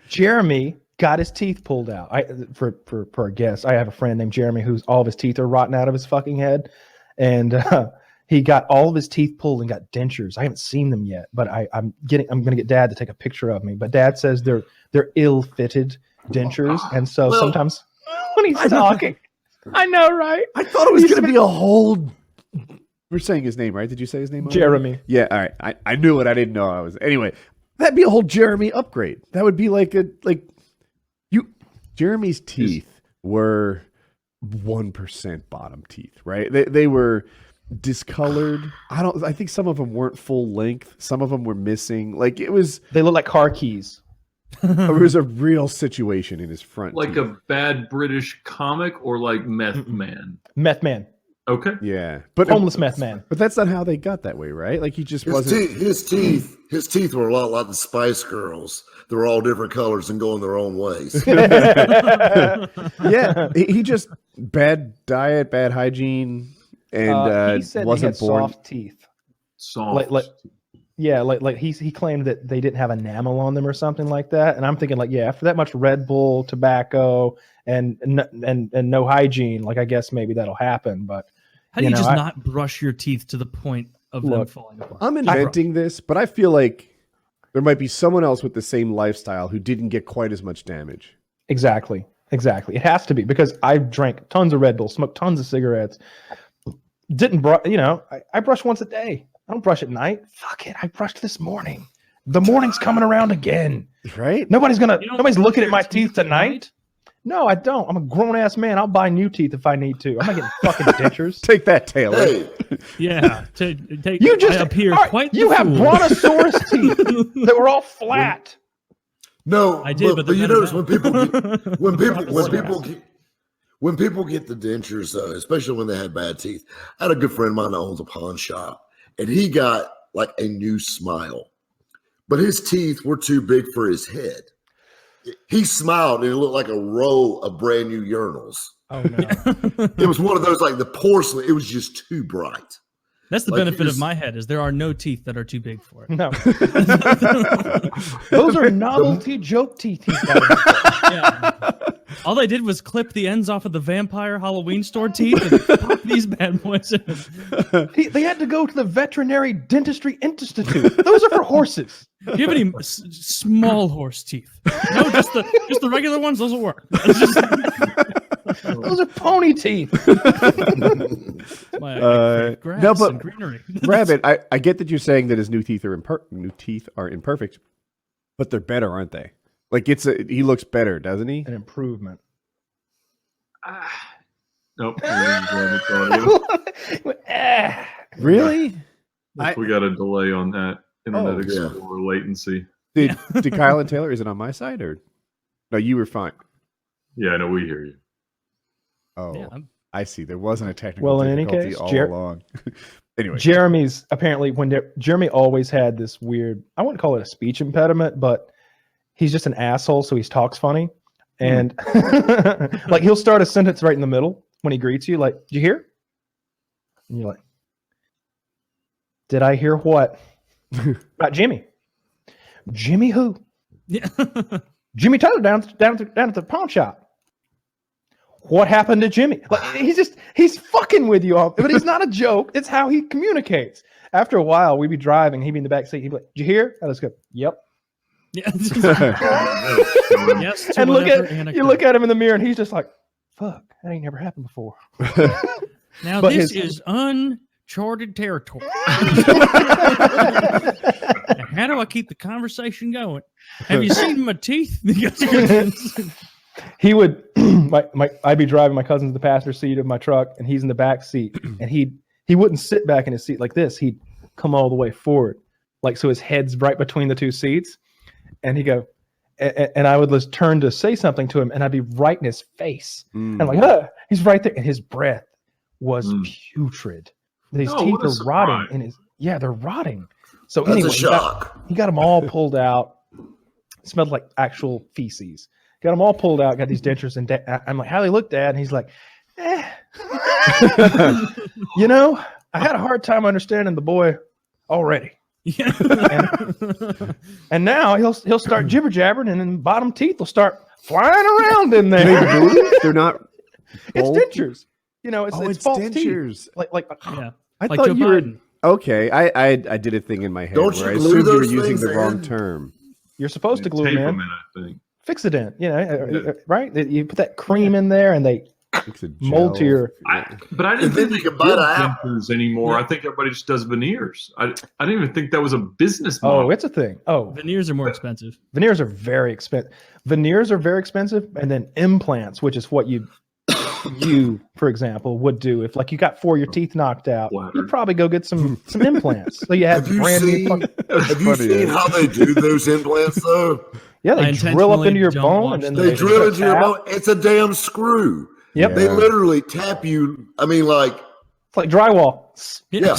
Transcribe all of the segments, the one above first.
Jeremy got his teeth pulled out. For our guests, I have a friend named Jeremy who's all of his teeth are rotten out of his fucking head, and he got all of his teeth pulled and got dentures. I haven't seen them yet, but I'm gonna get Dad to take a picture of me. But Dad says they're ill-fitted dentures, and so sometimes when he's talking, I know, right? I thought it was gonna be a whole. We're saying his name, right? Did you say his name? Jeremy. Yeah, all right. I knew it. I didn't know I was. Anyway, that'd be a whole Jeremy upgrade. That would be Jeremy's teeth were 1% bottom teeth, right? They were discolored. I think some of them weren't full length. Some of them were missing. They look like car keys. There was a real situation in his front like teeth. a bad British comic or like Meth Man? Meth Man. Okay. Yeah. But homeless meth man. But that's not how they got that way, right? Like he just wasn't. His teeth were a lot like the Spice Girls. They were all different colors and going their own ways. Yeah. He just bad diet, bad hygiene, and he said wasn't he had born. Soft teeth. Soft. Like he claimed that they didn't have enamel on them or something like that. And I'm thinking after that much Red Bull, tobacco, and no hygiene, I guess maybe that'll happen. But how do you just not brush your teeth to the point of them falling apart? I'm inventing this, but I feel like there might be someone else with the same lifestyle who didn't get quite as much damage. Exactly. It has to be, because I drank tons of Red Bull, smoked tons of cigarettes. Didn't brush, I brush once a day. I don't brush at night. Fuck it. I brushed this morning. The morning's coming around again. Right? Nobody's looking at my teeth tonight. No, I don't. I'm a grown ass man. I'll buy new teeth if I need to. I'm not getting fucking dentures. Take that, Taylor. Hey, Yeah. You just appear quite. You have brontosaurus teeth that were all flat. no, I did, but you they're notice better when people get the dentures, especially when they had bad teeth. I had a good friend of mine that owns a pawn shop, and he got a new smile, but his teeth were too big for his head. He smiled and it looked like a row of brand new urinals. Oh no. It was one of those the porcelain. It was just too bright. That's the benefit of my head is there are no teeth that are too big for it. No. Those are novelty joke teeth. Yeah. All they did was clip the ends off of the vampire Halloween store teeth and pop these bad boys in. They had to go to the Veterinary Dentistry Institute. Those are for horses. Do you have any small horse teeth? No, just the regular ones. Those will work. Those are pony teeth. Grass no, but and greenery. Rabbit, I get that you're saying that his new teeth are imperfect, but they're better, aren't they? He looks better, doesn't he? An improvement. Nope. Really? We got a delay on that Internet Explorer latency. Did Kyle and Taylor? Is it on my side or no? You were fine. Yeah, I know we hear you. Oh, Yeah, I see. There wasn't a technical in any difficulty case, all along. Anyway, Jeremy's apparently Jeremy always had this weird. I wouldn't call it a speech impediment, but he's just an asshole, so he talks funny, and he'll start a sentence right in the middle when he greets you. Did you hear? And you're like, did I hear what? About Jimmy. Jimmy who? Yeah. Jimmy Tyler down at the pawn shop. What happened to Jimmy? He's fucking with you all, but he's not a joke. It's how he communicates. After a while, we'd be driving, he'd be in the back seat. He'd be like, "Did you hear?" I just go, "Yep." Yeah. Yes. And look at him in the mirror, and he's just like, "Fuck, that ain't never happened before." Now this is uncharted territory. How do I keep the conversation going? Have you seen my teeth? He would, I'd be driving my cousin to the passenger seat of my truck, and he's in the back seat, and he wouldn't sit back in his seat like this. He'd come all the way forward, so his head's right between the two seats, and he'd go, and I would just turn to say something to him, and I'd be right in his face, and I'm like, he's right there, and his breath was putrid. His teeth are rotting, they're rotting. So That's anyway, a shock. he got them all pulled out. It smelled like actual feces. Got them all pulled out. Got these dentures, and I'm like, "How they look, Dad?" And he's like, "Eh." I had a hard time understanding the boy already. Yeah. And now he'll start jibber jabbering, and then bottom teeth will start flying around in Do they there. move? They're not. It's bulky? dentures. You know, it's It's false teeth. dentures. Like Yeah. I Like thought Joe you were Biden. okay. I did a thing in my head Don't where I you glue assumed you were those using the things wrong in? term. you're supposed to You glue tape them them in, in, I think. fix the dent. You know, Yeah. right? You put that cream in there, and they It's a mold to gel. your. But I And didn't then think you they can buy did the app. dentures anymore. I think everybody just does veneers. I didn't even think that was a business Oh, model. it's a thing. Oh, Veneers are more expensive. veneers are very expensive. Veneers are very expensive, and then implants, which is what you, for example, would do if like you got 4 of your teeth knocked out. Flattered. You'd probably go get some implants. So you have Have you brand new. seen? Have you funny, seen yeah. how they do those implants though? Yeah, I they drill up intentionally into your don't bone, watch and then them. They drill into your tap. bone. It's a damn screw. Yep, They Yeah. literally tap you. I mean, like, it's like drywall. yeah.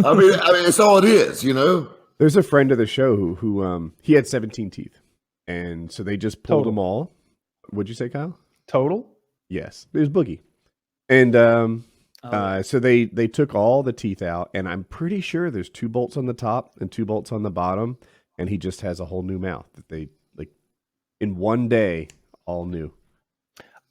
I mean, it's all it is. You know. There's a friend of the show who he had 17 teeth, and so they just pulled Total. them all. What'd you say, Kyle? Total. Yes, there's Boogie, and Oh. so they took all the teeth out, and I'm pretty sure there's 2 bolts on the top and 2 bolts on the bottom, and he just has a whole new mouth that they like in one day, all new.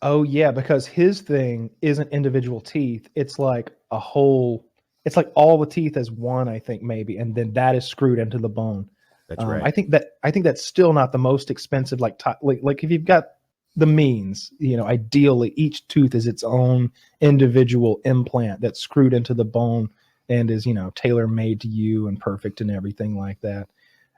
Oh yeah, because his thing isn't individual teeth. It's like a whole. It's like all the teeth as one, I think maybe, and then that is screwed into the bone. That's right. I think that's still not the most expensive. Like if you've got the means, you know, ideally each tooth is its own individual implant that's screwed into the bone and is, you know, tailor made to you and perfect and everything like that.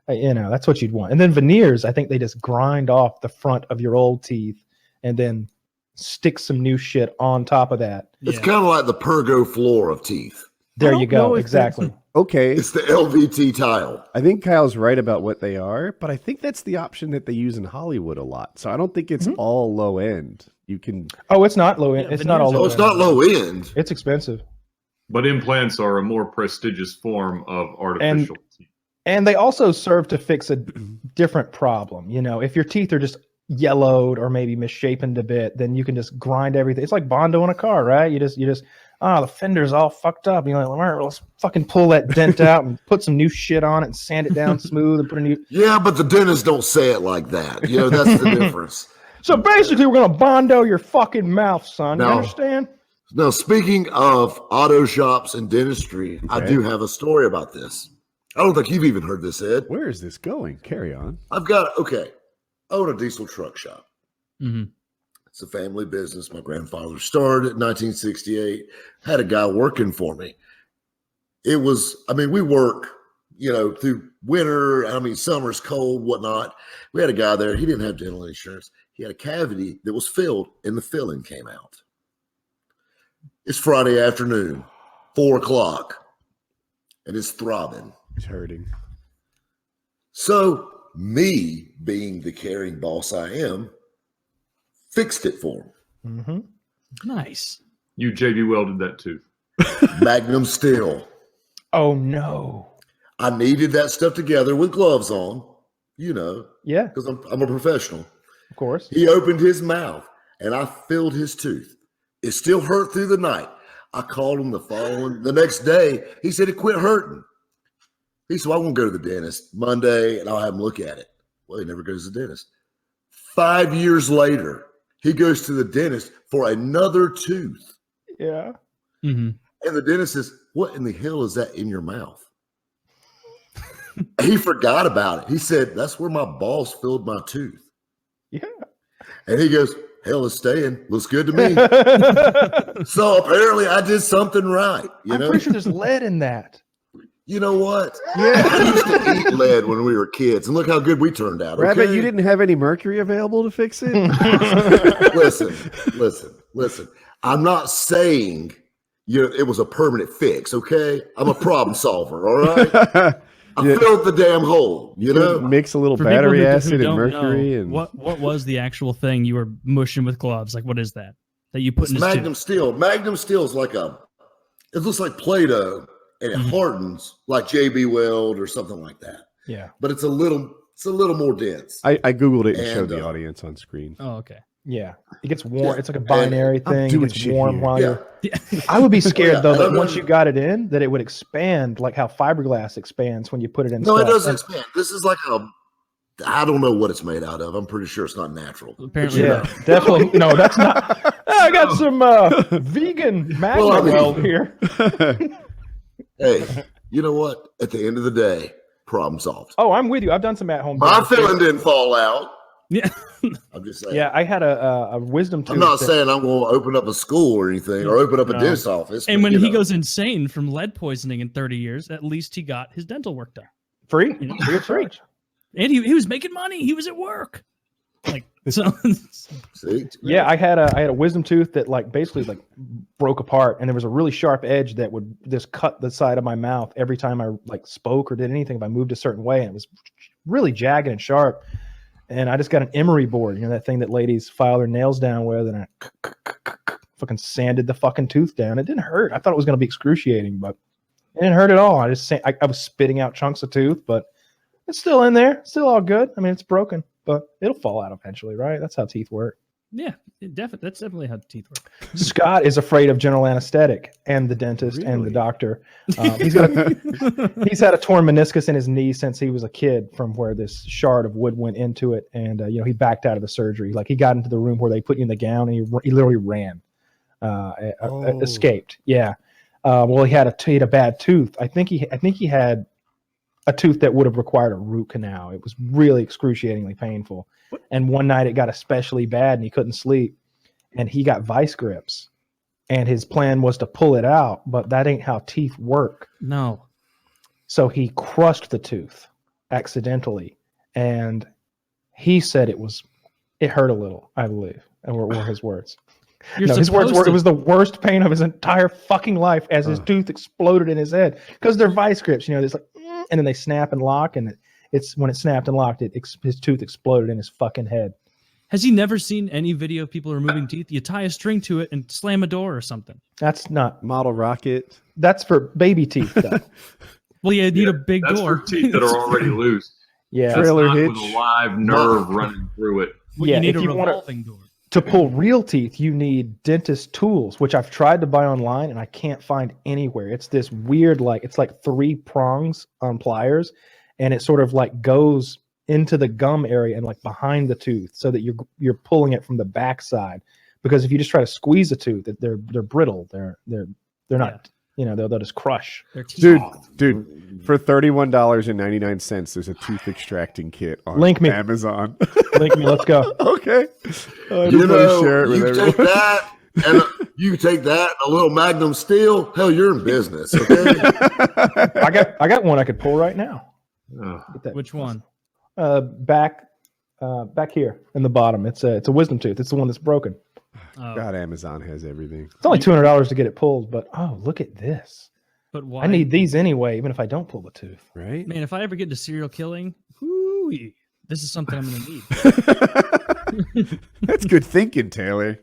You know, that's what you'd want. And then veneers, I think they just grind off the front of your old teeth and then stick some new shit on top of that. It's Yeah. kind of like the Pergo floor of teeth. There don't you know go. if Exactly. Okay, It's the LVT tile. I think Kyle's right about what they are, but I think that's the option that they use in Hollywood a lot. So I don't think it's all low end. You can Oh, it's not low end. Yeah, It's not all veneers low Oh, are- it's end. not low end. It's expensive. But implants are a more prestigious form of artificial teeth. And they also serve to fix a different problem. You know, if your teeth are just yellowed or maybe misshapen a bit, then you can just grind everything. It's like Bondo in a car, right? You just the fender's all fucked up. You're like, all right, well, let's fucking pull that dent out and put some new shit on it and sand it down smooth and put a new. Yeah, but the dentists don't say it like that. You know, that's the difference. So basically, we're gonna Bondo your fucking mouth, son. You No. understand? Now, speaking of auto shops and dentistry, I Okay. do have a story about this. I don't think you've even heard this, Ed. where is this going? Carry on. I own a diesel truck shop. Mhm. It's a family business. My grandfather started in 1968, had a guy working for me. We work, through winter. Summer's cold, whatnot. We had a guy there. He didn't have dental insurance. He had a cavity that was filled and the filling came out. It's Friday afternoon, 4:00, and it's throbbing. He's hurting. So me, being the caring boss I am, fixed it for him. Mm-hmm. Nice. You JB welded that tooth. Magnum steel. Oh no. I needed that stuff together with gloves on, Yeah, because I'm a professional. of course. He opened his mouth and I filled his tooth. It still hurt through the night. I called him the next day. He said it quit hurting. He said, I won't go to the dentist Monday and I'll have him look at it. Well, he never goes to the dentist. 5 years later, he goes to the dentist for another tooth. Yeah. Mm-hmm. And the dentist says, what in the hell is that in your mouth? He forgot about it. He said, that's where my boss filled my tooth. Yeah. And he goes, hell, it's staying. Looks good to me. So apparently I did something right. I'm pretty sure there's lead in that. You know what? Yeah. I used to eat lead when we were kids, and look how good we turned out. Rabbit, okay? you didn't have any mercury available to fix it? Listen. I'm not saying it was a permanent fix, okay? I'm a problem solver, all right? I Yeah. filled the damn hole, Mix a little For battery people who acid and don't mercury know, and what was the actual thing you were mushing with gloves? Like, what is that you put It's in his Magnum tooth? steel. Magnum steel is it looks like Play-Doh, and it hardens like JB Weld or something like that. Yeah. But it's a little more dense. I googled it and showed And, the audience on screen. Oh, okay. Yeah, it gets warm. It's like a binary I'm thing. It doing gets shit warm here. while Yeah. you're. I would be scared Yeah, though and that I'm once not- you got it in, that it would expand like how fiberglass expands when you put it in. No, it stuff. doesn't And- expand. This is like I don't know what it's made out of. I'm pretty sure it's not natural. Apparently, But, you Yeah, know, definitely. No, that's not. I got some vegan magnet Well, I mean- weld here. hey, you know what? At the end of the day, problem solved. Oh, I'm with you. I've done some at-home. My things, too. feeling didn't fall out. yeah. I'm just saying. Yeah, I had a wisdom tooth. I'm not that- saying I'm going to open up a school or anything or open up a No. dentist office. And but, when you he know. goes insane from lead poisoning in 30 years, at least he got his dental work done. free. You know? Free of charge. And he was making money. He was at work. Like so. See? Yeah, I had a wisdom tooth that like basically like broke apart, and there was a really sharp edge that would just cut the side of my mouth every time I like spoke or did anything. If I moved a certain way, and it was really jagged and sharp. And I just got an emery board, you know, that thing that ladies file their nails down with, and I fucking sanded the fucking tooth down. It didn't hurt. I thought it was going to be excruciating, but it didn't hurt at all. I just I was spitting out chunks of tooth, but it's still in there, still all good. I mean, it's broken, but it'll fall out eventually, right? That's how teeth work. Yeah, that's definitely how teeth work. Scott is afraid of general anesthetic and the dentist and the Really? doctor. He's had a torn meniscus in his knee since he was a kid from where this shard of wood went into it. And, you know, he backed out of the surgery. Like he got into the room where they put you in the gown and he literally ran, escaped. Yeah. Well, he had a bad tooth. I think he had a tooth that would have required a root canal. It was really excruciatingly painful. And one night it got especially bad and he couldn't sleep. And he got vice grips. And his plan was to pull it out, but that ain't how teeth work. No. So he crushed the tooth accidentally. And he said it hurt a little, I believe. And were his words. You're No, his words supposed were, to- it was the worst pain of his entire fucking life as his tooth exploded in his head. Because they're vice grips, you know, there's like, and then they snap and lock. And it's when it snapped and locked, his tooth exploded in his fucking head. Has he never seen any video of people removing teeth? You tie a string to it and slam a door or something. That's not, Model rocket. that's for baby teeth, though. Well, you need a big That's door. for teeth that are already loose. Yeah. That's Trailer not with hitch. a live nerve running through it. Well, Yeah, you need if a you wanna- revolving door. To pull real teeth, you need dentist tools, which I've tried to buy online and I can't find anywhere. It's this weird, like it's like 3 prongs on pliers, and it sort of like goes into the gum area and like behind the tooth, so that you're pulling it from the backside. Because if you just try to squeeze a tooth, they're brittle. They're not, you know, they'll just crush. Their teeth. Dude, for $31.99, there's a tooth extracting kit on Link me. Amazon. Link me, let's go. Okay. You know, share it with you everyone. take that and you take that, a little Magnum Steel. Hell, you're in business. Okay. I got one I could pull right now. Ugh. Get that. Which one? Back here in the bottom. It's a wisdom tooth. It's the one that's broken. Oh, God, Amazon has everything. It's only $200 to get it pulled, but oh, look at this. but why? I need these anyway, even if I don't pull the tooth. Right? Man, if I ever get into serial killing, this is something I'm going to need. That's good thinking, Taylor.